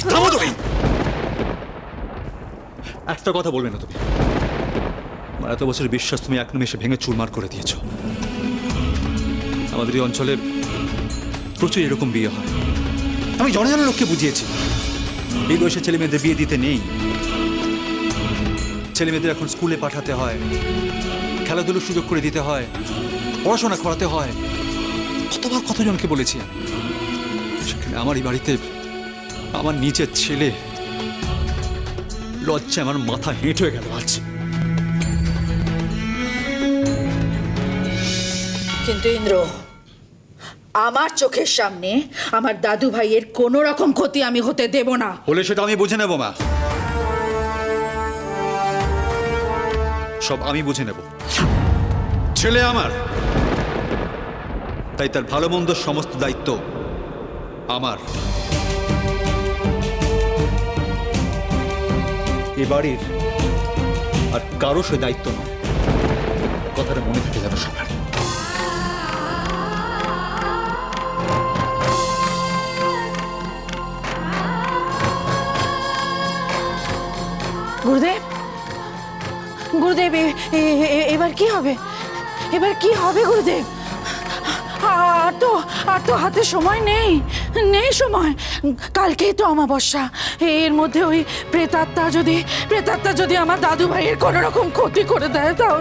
থামো তুমি। একটা কথা বলবে না তুমি। আমার এত বছরের বিশ্বাস তুমি এক নিমেষে ভেঙে চুরমার করে দিয়েছো। আমাদের এই অঞ্চলে প্রচুর এরকম বিয়ে হয়। আমি জনে জনে লোককে বুঝিয়েছি এই বয়সে ছেলে মেয়েদের বিয়ে দিতে নেই। ছেলে মেয়েদের এখন স্কুলে পাঠাতে হয়, খেলাধুলোর সুযোগ করে দিতে হয়, পড়াশোনা করাতে হয়। কতবার কতজনকে বলেছি। সেখানে আমার এই বাড়িতে আমার নিজের ছেলে লজ্জা আমার মাথা হেঁট হয়ে গেল আজ। কিন্তু ইন্দ্র, আমার চোখের সামনে আমার দাদু ভাইয়ের কোনো রকম ক্ষতি আমি হতে দেব না। বলে সেটা আমি বুঝে নেব মা, সব আমি বুঝে নেব। ছেলে আমার, তাই তার ভালো মন্দ সমস্ত দায়িত্ব আমার। এ বাড়ির আর কারো সে দায়িত্ব নয়। কথাটা মনে থেকে যাবে সবার। গুরুদেব, গুরুদেব, এবার কি হবে? এবার কি হবে গুরুদেব? আর তো হাতে সময় নেই, নেই সময়। কালকেই তো অমাবস্যা। এর মধ্যে ওই প্রেতাত্মা যদি আমার দাদু ভাইয়ের কোনো রকম ক্ষতি করে দেয় তাহলে